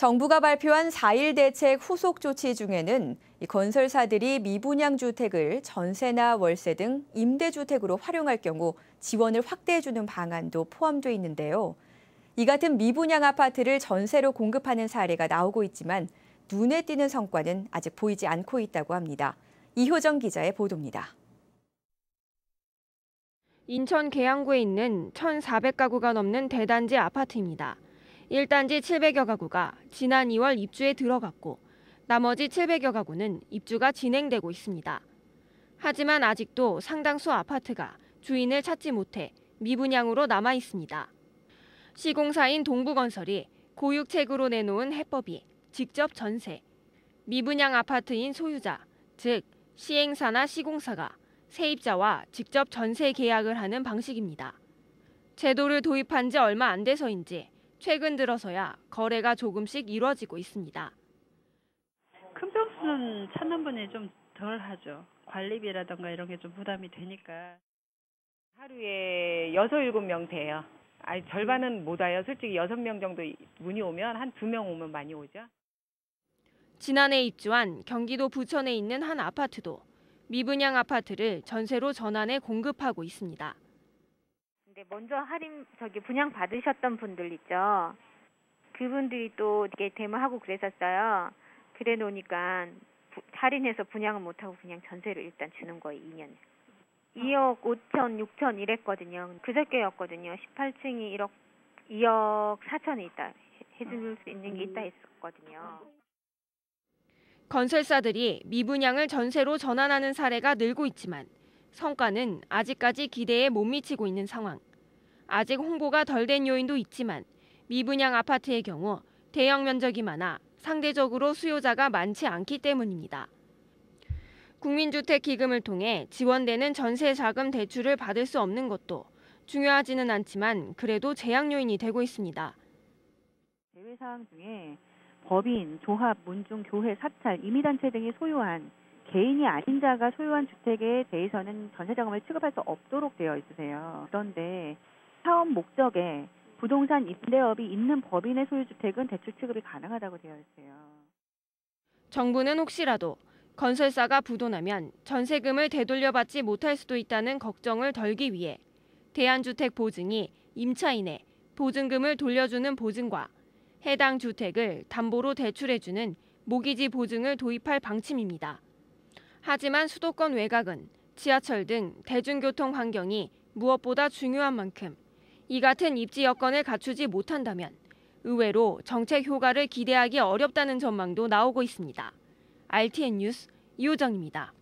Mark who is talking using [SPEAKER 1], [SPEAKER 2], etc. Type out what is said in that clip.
[SPEAKER 1] 정부가 발표한 4.1 대책 후속 조치 중에는 건설사들이 미분양 주택을 전세나 월세 등 임대주택으로 활용할 경우 지원을 확대해주는 방안도 포함돼 있는데요. 이 같은 미분양 아파트를 전세로 공급하는 사례가 나오고 있지만 눈에 띄는 성과는 아직 보이지 않고 있다고 합니다. 이효정 기자의 보도입니다.
[SPEAKER 2] 인천 계양구에 있는 1,400가구가 넘는 대단지 아파트입니다. 1단지 700여 가구가 지난 2월 입주에 들어갔고 나머지 700여 가구는 입주가 진행되고 있습니다. 하지만 아직도 상당수 아파트가 주인을 찾지 못해 미분양으로 남아 있습니다. 시공사인 동부건설이 고육책으로 내놓은 해법이 직접 전세, 미분양 아파트인 소유자, 즉 시행사나 시공사가 세입자와 직접 전세 계약을 하는 방식입니다. 제도를 도입한 지 얼마 안 돼서인지 최근 들어서야 거래가 조금씩 이루어지고 있습니다.
[SPEAKER 3] 큰 평수는 찾는 분이 좀 덜하죠. 관리비라든가 이런 게 좀 부담이 되니까.
[SPEAKER 4] 하루에 6, 7명 돼요. 아니, 절반은 못 와요. 솔직히 6명 정도 문의 오면 한 2명 오면 많이 오죠.
[SPEAKER 2] 지난해 입주한 경기도 부천에 있는 한 아파트도 미분양 아파트를 전세로 전환해 공급하고 있습니다.
[SPEAKER 5] 근데 먼저 분양 받으셨던 분들 있죠. 그분들이 또 이렇게 데모하고 그랬었어요. 그래 놓으니까 할인해서 분양은 못하고 그냥 전세를 일단 주는 거예요, 2년. 2억 5천, 6천 이랬거든요. 그저께였거든요. 18층이 2억 4천이 있다. 해줄 수 있는 게 있다 했었거든요.
[SPEAKER 2] 건설사들이 미분양을 전세로 전환하는 사례가 늘고 있지만 성과는 아직까지 기대에 못 미치고 있는 상황. 아직 홍보가 덜 된 요인도 있지만 미분양 아파트의 경우 대형 면적이 많아 상대적으로 수요자가 많지 않기 때문입니다. 국민주택기금을 통해 지원되는 전세자금 대출을 받을 수 없는 것도 중요하지는 않지만 그래도 제약 요인이 되고 있습니다.
[SPEAKER 6] 제외사항 중에 법인, 조합, 문중, 교회, 사찰, 임의단체 등이 소유한 개인이 아닌 자가 소유한 주택에 대해서는 전세자금을 취급할 수 없도록 되어 있으세요. 그런데 사업 목적에 부동산 임대업이 있는 법인의 소유주택은 대출 취급이 가능하다고 되어 있어요.
[SPEAKER 2] 정부는 혹시라도 건설사가 부도나면 전세금을 되돌려받지 못할 수도 있다는 걱정을 덜기 위해 대한주택보증이 임차인의 보증금을 돌려주는 보증과 해당 주택을 담보로 대출해주는 모기지 보증을 도입할 방침입니다. 하지만 수도권 외곽은 지하철 등 대중교통 환경이 무엇보다 중요한 만큼 이 같은 입지 여건을 갖추지 못한다면 의외로 정책 효과를 기대하기 어렵다는 전망도 나오고 있습니다. RTN 뉴스 이효정입니다.